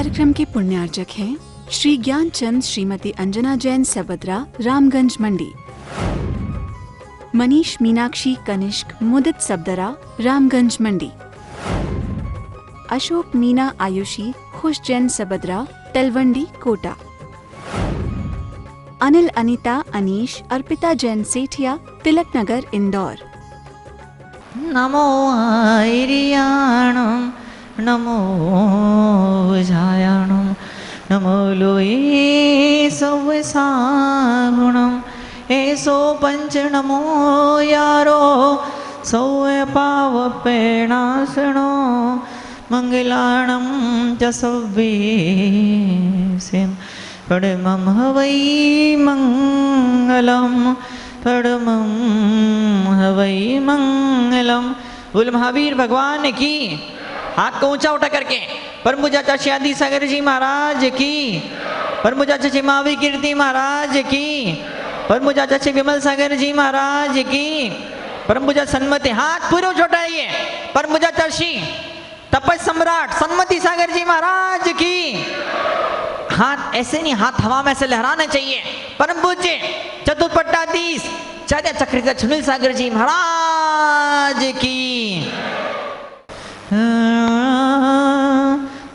कार्यक्रम के पुण्यार्चक हैं श्री ज्ञानचंद श्रीमती अंजना जैन सबदरा, रामगंज मंडी। मनीष मीनाक्षी कनिष्क मुदित सबदरा, रामगंज मंडी। अशोक मीना आयुषी खुश जैन सबदरा, तलवंडी कोटा। अनिल अनीता अनीश अर्पिता जैन सेठिया, तिलक नगर इंदौर। नमो आयरियाणम नमो जायाणम नमो लोये सौसागुणम ऐसो पंच नमो यारो सौए पाव पेणासनो मंगलाणम च सव्वेसिम परमं हवै मंगलम परमं हवै मंगलम। बोल महावीर भगवान की। हाथ को ऊंचा उठा करके परम पूज्य आचार्य आदि सागर जी महाराज की, परम पूज्य आचार्य मावी कीर्ति महाराज की, परम पूज्य आचार्य विमल सागर जी महाराज की, परम पूज्य सन्मति। हाथ पूरे उठाइए। परम पूज्य आचार्य तपस सम्राट सन्मति सागर जी महाराज की। हाथ ऐसे नहीं, हाथ हवा में से लहराने चाहिए। परम पूज्य चतुर्पट्टाधीश चार्य चक्र सुनील सागर जी महाराज की।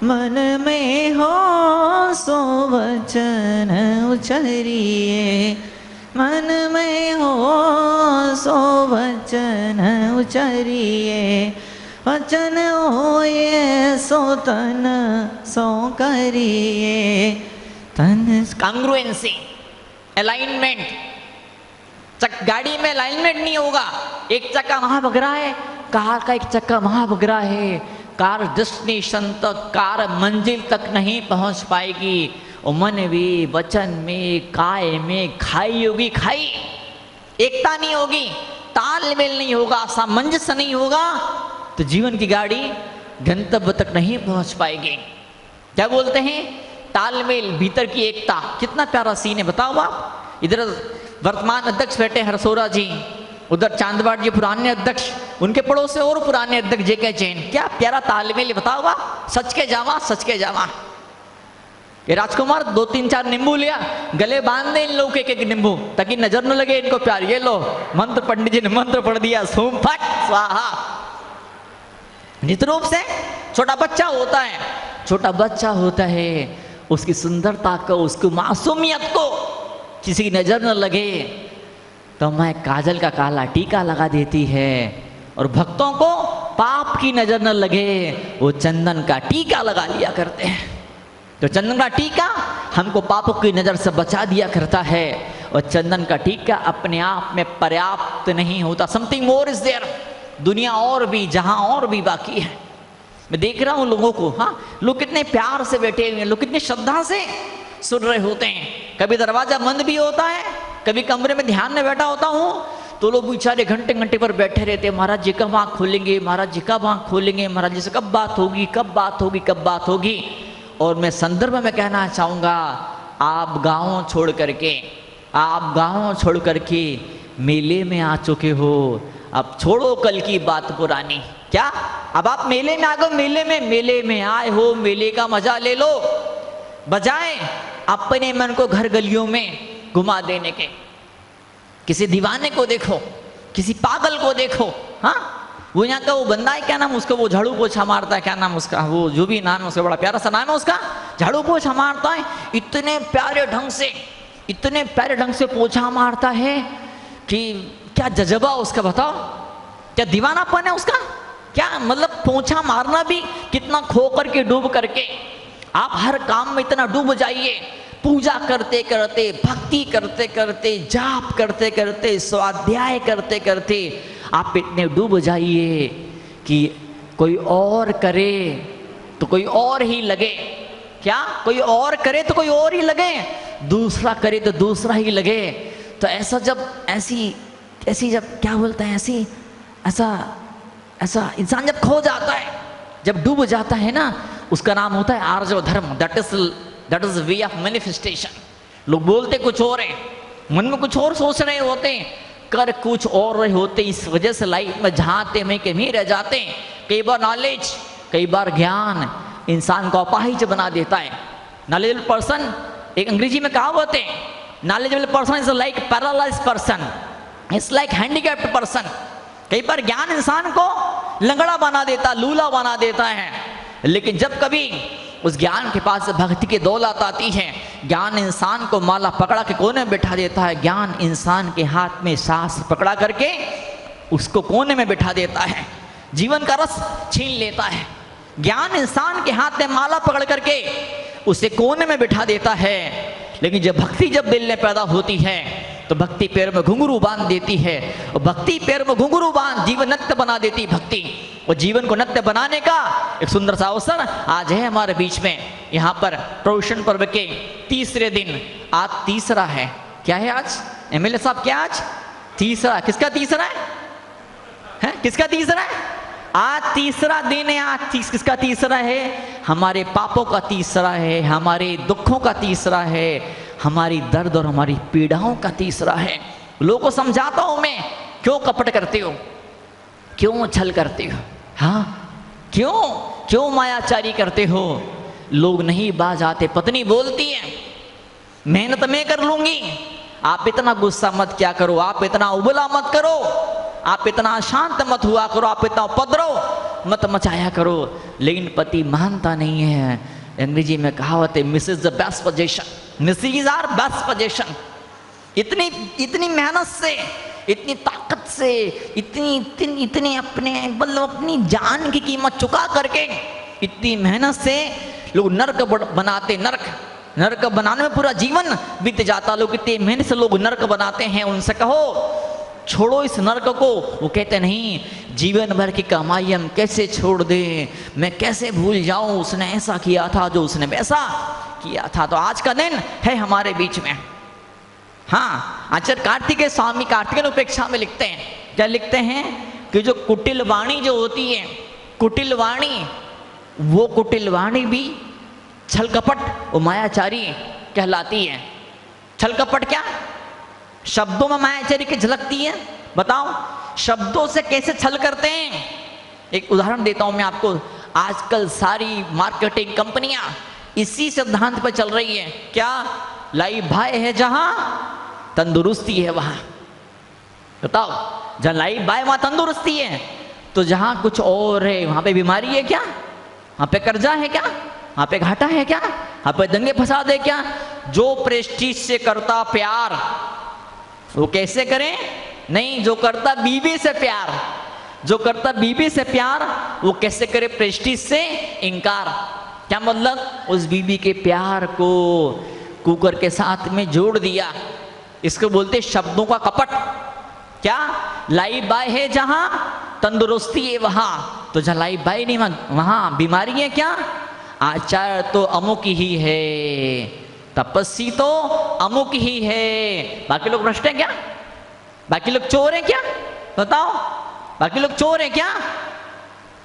मन में हो सो वचन उचरिए, मन में हो सो वचन उचरिए, वचन होए सो तन सो करिए। तन कांग्रुएंसी, अलाइनमेंट। गाड़ी में अलाइनमेंट नहीं होगा, एक चक्का वहां भग रहा है, कार का एक चक्का वहां भग रहा है, कार डेस्टिनेशन तक, कार मंजिल तक नहीं पहुंच पाएगी। और मन में वचन में काय में खाई होगी, खाई एकता नहीं होगी, तालमेल नहीं होगा, सामंजस्य नहीं होगा, तो जीवन की गाड़ी गंतव्य तक नहीं पहुंच पाएगी। क्या बोलते हैं? तालमेल, भीतर की एकता। कितना प्यारा सीन है, बताओ आप। इधर वर्तमान अध्यक्ष बैठे हरसोरा जी, उधर चांदवाड़ जी पुराने अध्यक्ष, उनके पड़ोस से और पुराने अध्यक्ष जेके जैन। क्या प्यारा तालमेल, बताओ आप। सच के जावा, सच के जावा। ये राजकुमार 2-3-4 नींबू लिया, गले बांध दे इन लोग के एक नींबू, ताकि नजर न लगे इनको प्यार। ये लो मंत्र, पंडित जी ने मंत्र पढ़ दिया, सोम फट स्वाहा। नित रूप से छोटा बच्चा होता है, छोटा बच्चा होता है, उसकी सुंदरता को, उसकी मासूमियत को किसी की नजर न लगे तो मैं काजल का काला टीका लगा देती है, और भक्तों को पाप की नजर न लगे वो चंदन का टीका लगा लिया करते हैं। तो चंदन का टीका हमको पापों की नजर से बचा दिया करता है, और चंदन का टीका अपने आप में पर्याप्त नहीं होता। Something more is there. दुनिया और भी, जहां और भी बाकी है। मैं देख रहा हूं लोगों को, हाँ, लोग कितने प्यार से बैठे हुए हैं, लोग कितनी श्रद्धा से सुन रहे होते हैं। कभी दरवाजा बंद भी होता है, कभी कमरे में ध्यान में बैठा होता हूँ, तो लोग बेचारे घंटे घंटे पर बैठे रहते हैं। महाराज जी कब आँख खोलेंगे, महाराज जी कब आँख खोलेंगे, महाराज जी से कब बात होगी, कब बात होगी, कब बात होगी। और मैं संदर्भ में कहना चाहूँगा, आप गाँव छोड़ करके, आप गाँव छोड़ करके मेले में आ चुके हो। अब छोड़ो कल की बात पुरानी। क्या अब आप मेले में आ गए, मेले में आए हो, मेले का मजा ले लो, बजाय अपने मन को घर गलियों में घुमा देने के। किसी दीवाने को देखो, किसी पागल को देखो, हाँ, वो यहाँ का वो बंदा है, क्या नाम उसका, वो झाड़ू पोछा मारता है, क्या नाम उसका, वो जो भी नाम है उसका, बड़ा प्यारा सा नाम है उसका, झाड़ू पोछा मारता है। इतने प्यारे ढंग से, इतने प्यारे ढंग से पोछा मारता है कि क्या जज्बा उसका, बताओ, क्या दीवानापन है उसका। क्या मतलब पोछा मारना भी कितना खो करके, डूब करके। आप हर काम में इतना डूब जाइए, पूजा करते करते, भक्ति करते करते, जाप करते करते, स्वाध्याय करते करते आप इतने डूब जाइए कि कोई और करे तो कोई और ही लगे। क्या कोई और करे तो कोई और ही लगे, दूसरा करे तो दूसरा ही लगे। तो ऐसा जब ऐसी जब क्या बोलते हैं, ऐसा इंसान जब खो जाता है, जब डूब जाता है ना, उसका नाम होता है आर्जव धर्म। That is way of manifestation. लोग बोलते कुछ और है, मन में कुछ और सोच रहे होते हैं, कर कुछ और रहे होते। इस वजह से लाइफ में जहां में कहीं रह जाते हैं। कई बार नॉलेज, कई बार ज्ञान, इंसान को अपाहिज बना देता है। नॉलेजेबल पर्सन, एक अंग्रेजी में कहावत है, knowledgeable person is like paralysed person, it's like handicapped person. कई बार ज्ञान इंसान को लंगड़ा बना देता, लूला बना देता है, लेकिन जब कभी उस ज्ञान के पास भक्ति की दौलत आती है, ज्ञान इंसान को माला पकड़ा के कोने में बिठा देता है। ज्ञान इंसान के हाथ में सांस पकड़ा करके उसको कोने में बिठा देता है, जीवन का रस छीन लेता है। ज्ञान इंसान के हाथ में माला पकड़ करके उसे कोने में बिठा देता है। लेकिन जब भक्ति जब दिल में पैदा होती है तो भक्ति पैर में घुंघरू बांध देती है, और भक्ति पैर में घुंघरू बांध जीवन नृत्य बना देती है भक्ति। और जीवन को नृत्य बनाने का एक सुंदर सा अवसर आज है हमारे बीच में। यहाँ पर प्रदूषण पर्व के तीसरे दिन, आज तीसरा है, क्या है आज एमएलए साहब, क्या आज तीसरा, किसका तीसरा है? किसका तीसरा है? आज तीसरा दिन है। आज किसका तीसरा है? हमारे पापों का तीसरा है, हमारे दुखों का तीसरा है, हमारी दर्द और हमारी पीड़ाओं का तीसरा है। लोगों को समझाता हूं मैं, क्यों कपट करते हो, क्यों छल करते हो, हाँ क्यों मायाचारी करते हो? लोग नहीं बाज आते, पत्नी बोलती है मेहनत मैं कर लूंगी, आप इतना गुस्सा मत क्या करो, आप इतना उबला मत करो, आप इतना शांत मत हुआ करो, आप इतना उपद्रव मत मचाया करो। लेकिन पति मानता नहीं है। अंग्रेजी में कहावत है, miss is the best position, miss is our best position. इतनी मेहनत से, इतनी ताकत से, इतनी अपने मतलब अपनी जान की कीमत चुका करके, इतनी मेहनत से लोग नर्क बनाते, नर्क बनाने में पूरा जीवन बीत जाता। लोग इतनी मेहनत से लोग नर्क बनाते हैं, उनसे कहो छोड़ो इस नर्क को। वो कहते नहीं, जीवन भर की कमाई हम कैसे छोड़ दें, मैं कैसे भूल जाऊं, उसने ऐसा किया था, जो उसने वैसा किया था। तो आज का दिन है हमारे बीच में। हाँ, आचार्य कार्तिकेय स्वामी कार्तिकेय उपेक्षा में लिखते हैं, क्या लिखते हैं कि जो कुटिल वाणी जो होती है, कुटिल वाणी, वो कुटिल वाणी भी छल कपट और मायाचारी कहलाती है। छल कपट क्या? शब्दों में मायाचारी की झलकती है। बताओ शब्दों से कैसे छल करते हैं? एक उदाहरण देता हूं मैं आपको। आजकल सारी मार्केटिंग कंपनियां इसी सिद्धांत पर चल रही है। क्या? लाइव भाई है जहां तंदुरुस्ती है वहां। बताओ, जहां लाइव भाई वहां तंदुरुस्ती है, तो जहां कुछ और है वहां पे बीमारी है क्या? वहां पे कर्जा है क्या? वहां पे घाटा है क्या? वहां पे दंगे फसाद है क्या? जो प्रेस्टीज से करता प्यार वो कैसे करें? नहीं, जो करता बीवी से प्यार, जो करता बीवी से प्यार वो कैसे करे प्रेस्टीज से इनकार। क्या मतलब? उस बीवी के प्यार को कुकर के साथ में जोड़ दिया। इसको बोलते शब्दों का कपट। क्या? लाइव बाय है जहां तंदुरुस्ती है वहां, तो जहां लाइव बाय नहीं वहां बीमारी है क्या? आचार्य तो अमुक ही है, तपस्वी तो अमुक ही है। बाकी लोग भ्रष्ट हैं क्या? बाकी लोग चोर हैं क्या? बताओ, बाकी लोग चोर हैं क्या?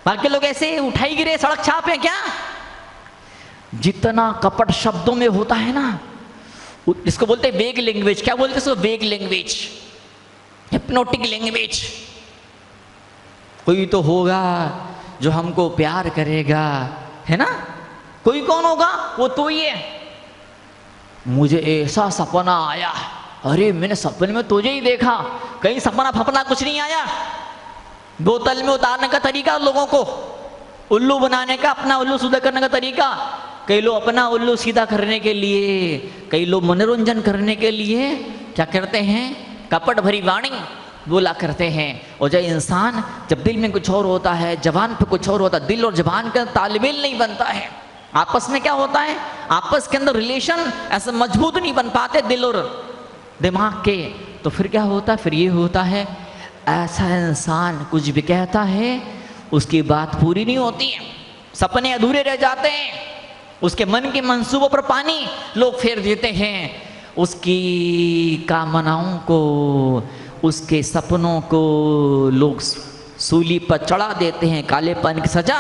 बाकी लोग ऐसे उठाई गिरे सड़क छाप हैं क्या? जितना कपट शब्दों में होता है ना, इसको बोलते हैं वेग लैंग्वेज। क्या बोलते हैं इसको? वेग लैंग्वेज, हिप्नोटिक लैंग्वेज। कोई तो होगा जो हमको प्यार करेगा, है ना? कोई कौन होगा? वो तो ही है। मुझे ऐसा सपना आया, अरे मैंने सपने में तुझे ही देखा। कहीं सपना फपना कुछ नहीं आया। बोतल में उतारने का तरीका लोगों को, उल्लू बनाने का, अपना उल्लू सीधा करने का तरीका। कई लोग अपना उल्लू सीधा करने के लिए, कई लोग मनोरंजन करने के लिए क्या करते हैं? कपट भरी वाणी बोला करते हैं। और जब इंसान, जब दिल में कुछ और होता है, जबान पे कुछ और होता है, दिल और जबान का तालमेल नहीं बनता है। आपस में क्या होता है? आपस के अंदर रिलेशन ऐसे मजबूत नहीं बन पाते दिल और दिमाग के। तो फिर क्या होता है? फिर ये होता है, ऐसा इंसान कुछ भी कहता है उसकी बात पूरी नहीं होती है, सपने अधूरे रह जाते हैं, उसके मन के मंसूबों पर पानी लोग फेर देते हैं, उसकी कामनाओं को, उसके सपनों को लोग सूली पर चढ़ा देते हैं। कालेपन की सजा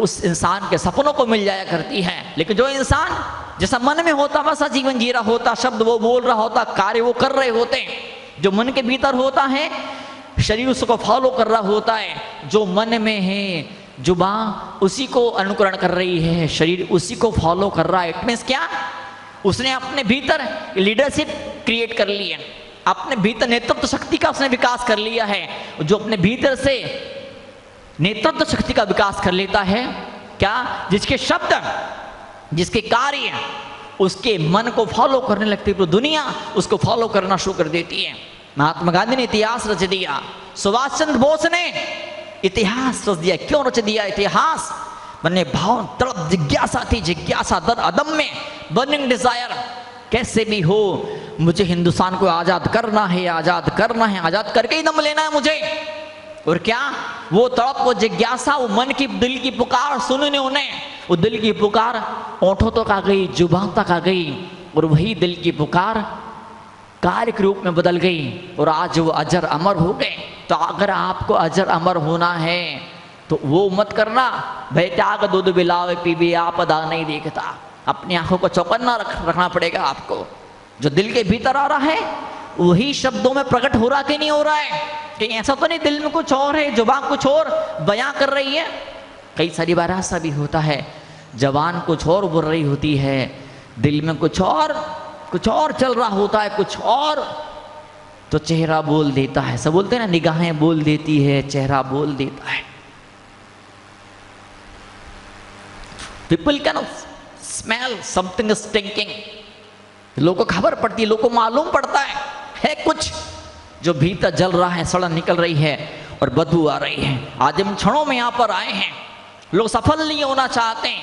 उस इंसान के सपनों को मिल जाया करती है। लेकिन जो इंसान जैसा मन में होता वैसा जीवन जी रहा होता, शब्द वो बोल रहा होता, कार्य वो कर रहे होते, जो मन के भीतर होता है शरीर उसको फॉलो कर रहा होता है, जो मन में है जुबान उसी को अनुकरण कर रही है, शरीर उसी को फॉलो कर रहा है। इट मीन्स क्या, उसने अपने भीतर लीडरशिप क्रिएट कर ली है, अपने भीतर नेतृत्व शक्ति का उसने विकास कर लिया है। जो अपने भीतर से नेतृत्व शक्ति का विकास कर लेता है, क्या, जिसके शब्द, जिसके कार्य उसके मन को फॉलो करने लगती है, तो दुनिया उसको फॉलो करना शुरू कर देती है। महात्मा गांधी ने इतिहास रच दिया, सुभाष चंद्र बोस ने इतिहास रच दिया। क्यों रच दिया इतिहास? बने भाव, तड़प, जिज्ञासा थी, जिज्ञासा, दर अदम में बर्निंग डिजायर, कैसे भी हो मुझे हिंदुस्तान को आजाद करना है, आजाद करना है, आजाद करके ही दम लेना है मुझे। और क्या, वो तड़प, वो जिज्ञासा, वो मन की, दिल की पुकार सुनने उन्हें, वो दिल की पुकार ओंठों तक आ गई, जुबान तक आ गई, और वही दिल की पुकार कार्य के रूप में बदल गई, और आज वो अजर अमर हो गए। तो अगर आपको अजर अमर होना है तो वो मत करना, भाई त्याग दूध बिलावे पीबे आपदा नहीं देखता। अपनी आंखों को चौकन्ना रखना पड़ेगा आपको। जो दिल के भीतर आ रहा है वही शब्दों में प्रकट हो रहा कि नहीं हो रहा है? कहीं ऐसा तो नहीं दिल में कुछ और है, जुबान कुछ और बयां कर रही है? कई सारी बार ऐसा भी होता है, जबान कुछ और बोल रही होती है, दिल में कुछ और चल रहा होता है, कुछ और, तो चेहरा बोल देता है। सब बोलते हैं ना, निगाहें बोल देती है, चेहरा बोल देता है। People can smell something stinking, लोगों को खबर पड़ती है, लोगों को मालूम पड़ता है कुछ जो भीतर जल रहा है, सड़न निकल रही है और बदबू आ रही है। आज हम क्षणों में यहाँ पर आए हैं, लोग सफल नहीं होना चाहते।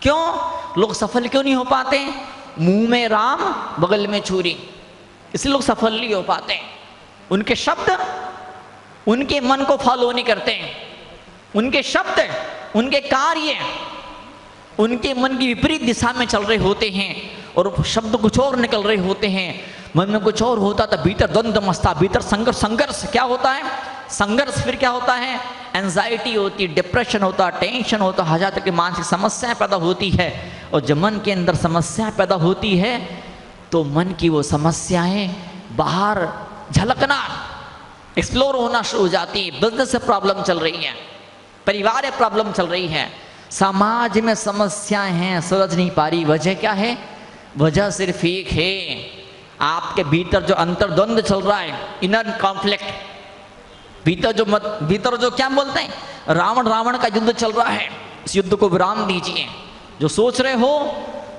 क्यों लोग सफल क्यों नहीं हो पाते? मुंह में राम बगल में छुरी, इसलिए लोग सफल नहीं हो पाते। उनके शब्द उनके मन को फॉलो नहीं करते, उनके शब्द, उनके कार्य उनके मन की विपरीत दिशा में चल रहे होते हैं, और शब्द कुछ और निकल रहे होते हैं, मन में कुछ और होता, तो भीतर द्वंद्व मचता, भीतर संघर्ष क्या होता है? संघर्ष फिर क्या होता है? एंजाइटी होती, डिप्रेशन होता, टेंशन होता, हजार तक की मानसिक समस्याएं पैदा होती है। और जब मन के अंदर समस्याएं पैदा होती है तो मन की वो समस्याएं बाहर झलकना, एक्सप्लोर होना शुरू हो जाती है। बिजनेस से प्रॉब्लम चल रही है, परिवार में प्रॉब्लम चल रही है, समाज में समस्याएं हैं, सुलझ नहीं पा रही। वजह क्या है? वजह सिर्फ एक है, आपके भीतर जो अंतर्द्वंद चल रहा है, इनर कॉन्फ्लिक्ट, भीतर जो क्या बोलते हैं, रावण का युद्ध चल रहा है। इस युद्ध को विराम दीजिए। जो सोच रहे हो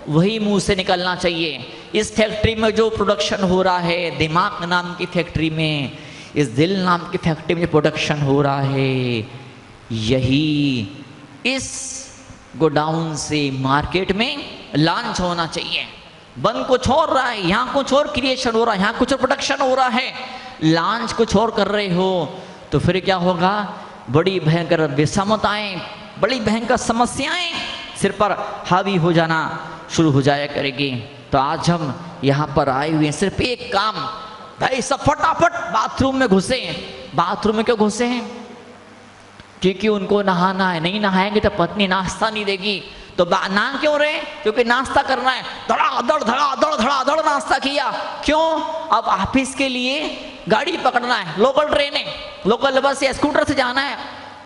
वही मुंह से निकलना चाहिए। इस फैक्ट्री में जो प्रोडक्शन हो रहा है, दिमाग नाम की फैक्ट्री में, इस दिल नाम की फैक्ट्री में जो प्रोडक्शन हो रहा है, यही इस गोडाउन से मार्केट में लॉन्च होना चाहिए। बन कुछ और रहा है, यहाँ कुछ और क्रिएशन हो रहा है, यहाँ कुछ और प्रोडक्शन हो रहा है, लॉन्च कुछ और कर रहे हो, तो फिर क्या होगा? बड़ी भयंकर विषमताएं, बड़ी भयंकर समस्याएं सिर पर हावी हो जाना शुरू हो जाया करेगी। तो आज हम यहाँ पर आए हुए हैं सिर्फ एक काम, भाई सब फटाफट बाथरूम में घुसे। बाथरूम में क्यों घुसे हैं? क्योंकि उनको नहाना है, नहीं नहाएंगे तो पत्नी नाश्ता नहीं देगी। तो नहा क्यों रहे? क्योंकि नाश्ता करना है, धड़ाधड़ नाश्ता किया। क्यों? अब ऑफिस के लिए गाड़ी पकड़ना है, लोकल ट्रेन है, लोकल बस या स्कूटर से जाना है।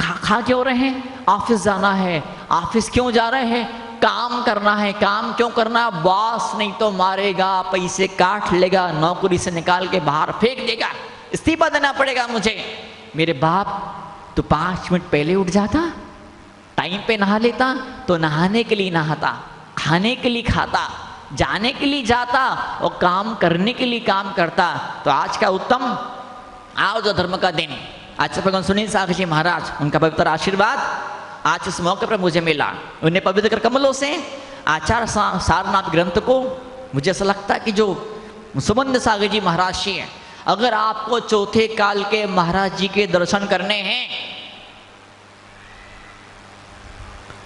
खा क्यों रहे हैं? ऑफिस जाना है। ऑफिस क्यों जा रहे हैं? काम करना है। काम क्यों करना? बॉस नहीं तो मारेगा, पैसे काट लेगा, नौकरी से निकाल के बाहर फेंक देगा, इस्तीफा देना पड़ेगा मुझे। मेरे बाप तो 5 मिनट पहले उठ जाता, टाइम पे नहा लेता, तो नहाने के लिए नहाता, खाने के लिए खाता, जाने के लिए जाता और काम करने के लिए काम करता। तो आज का उत्तम आओ जो धर्म का दिन, आज भगवान सुनील सागर जी महाराज, उनका पवित्र आशीर्वाद आज इस मौके पर मुझे मिला। उन्हें पवित्र कमलों से आचार सारनाथ ग्रंथ को, मुझे ऐसा लगता है कि जो सुबंध सागर जी महाराज जी हैं, अगर आपको चौथे काल के महाराज जी के दर्शन करने हैं,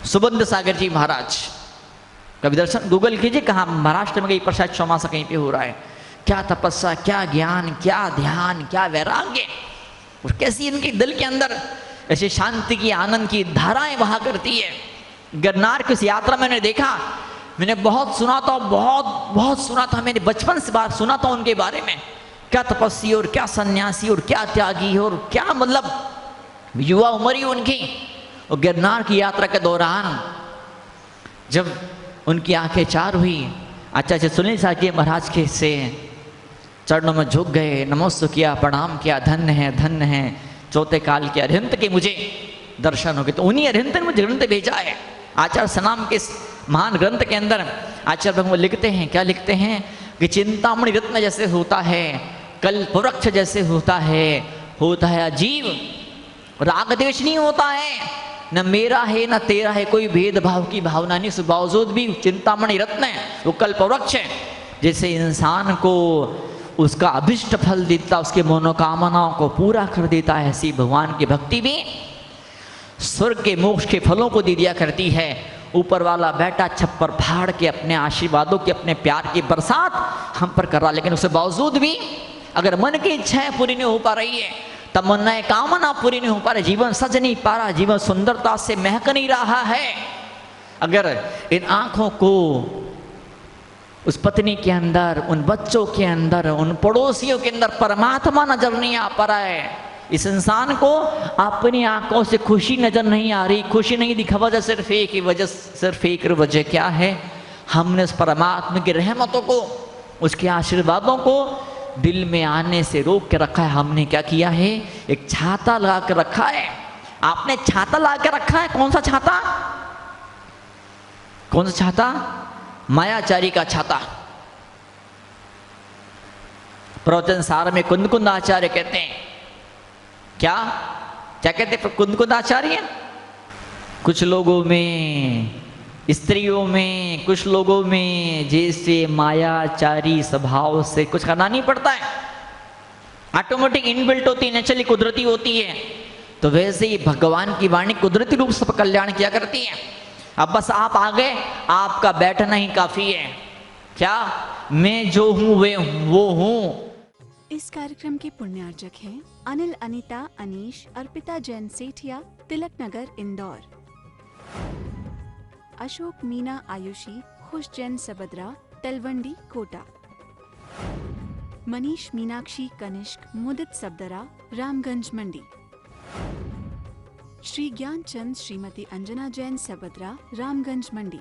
सुबंध सागर जी महाराज कभी दर्शन गूगल कीजिए, कहाँ महाराष्ट्र में कहीं पर शायद चौमासा कहीं पे हो रहा है। क्या तपस्या, क्या ज्ञान, क्या ध्यान, क्या वैराग्य, और कैसी इनके दिल के अंदर ऐसे शांति की, आनंद की धाराएं बहा करती है। गिरनार की इस यात्रा मैंने देखा, मैंने बहुत सुना था, बहुत सुना था, मैंने बचपन से बात सुना था उनके बारे में, क्या तपस्वी और क्या सन्यासी और क्या त्यागी और क्या मतलब युवा उम्र ही उनकी, और गिरनार की यात्रा के दौरान जब उनकी आंखें चार हुई, आचार्य सुनील साहब जी महाराज के से चरणों में झुक गए, नमस्ते किया, प्रणाम किया, धन्य है चौथे काल के अरिहंत के मुझे दर्शन हो गए। तो उन्हीं अरिहंत ने मुझे ग्रंथ भेजा है। आचार्य सनाम के महान ग्रंथ के अंदर आचार्य भगवान लिखते हैं, क्या लिखते हैं कि चिंतामणि रत्न जैसे होता है, कल्प वृक्ष जैसे होता है अजीव, राग द्वेष नहीं होता है, न मेरा है न तेरा है, कोई भेदभाव की भावना नहीं। उस बावजूद भी चिंतामणि रत्न है, वो कल्प वृक्ष है, जैसे इंसान को उसका अभिष्ट फल देता, उसके मनोकामनाओं को पूरा कर देता है, ऐसी भगवान की भक्ति भी स्वर्ग के मोक्ष के फलों को दे दिया करती है। ऊपर वाला बैठा छप्पर फाड़ के अपने आशीर्वादों की, अपने प्यार की बरसात हम पर कर रहा, लेकिन उसके बावजूद भी अगर मन की इच्छाएं पूरी नहीं हो पा रही है, तमन्नाएं कामना पूरी नहीं हो पा रही, जीवन सज नहीं पा रहा, जीवन सुंदरता से महक नहीं रहा है, अगर इन आंखों को उस पत्नी के अंदर, उन बच्चों के अंदर, उन पड़ोसियों के अंदर परमात्मा नजर नहीं आ पा रहा है, इस इंसान को अपनी आंखों से खुशी नजर नहीं आ रही, खुशी नहीं दिखा, वजह सिर्फ एक वजह क्या है, हमने उस परमात्मा की रहमतों को, उसके आशीर्वादों को दिल में आने से रोक के रखा है। हमने क्या किया है, एक छाता लगा के रखा है। आपने छाता लगा के रखा है, कौन सा छाता, कौन सा छाता, मायाचारी का छाता। प्रवचन सार में कुंद आचार्य कहते हैं, क्या कहते हैं कुंद आचार्य, कुछ लोगों में, स्त्रियों में, कुछ लोगों में जैसे मायाचारी स्वभाव से कुछ करना नहीं पड़ता है, ऑटोमेटिक इनबिल्ट होती है, नेचुरली कुदरती होती है, तो वैसे ही भगवान की वाणी कुदरती रूप से कल्याण किया करती है। अब बस आप आ गए, आपका बैठना ही काफी है। क्या मैं जो हूं वे वो हूं। इस कार्यक्रम के पुण्यार्जक हैं अनिल, अनीता, अनीश, अर्पिता जैन सेठिया, तिलक नगर, इंदौर। अशोक, मीना, आयुषी, खुश जैन सबद्रा, तलवंडी, कोटा। मनीष, मीनाक्षी, कनिष्क, मुदित सबदरा, रामगंज मंडी। श्री ज्ञानचंद, श्रीमती अंजना जैन सबद्रा, रामगंज मंडी।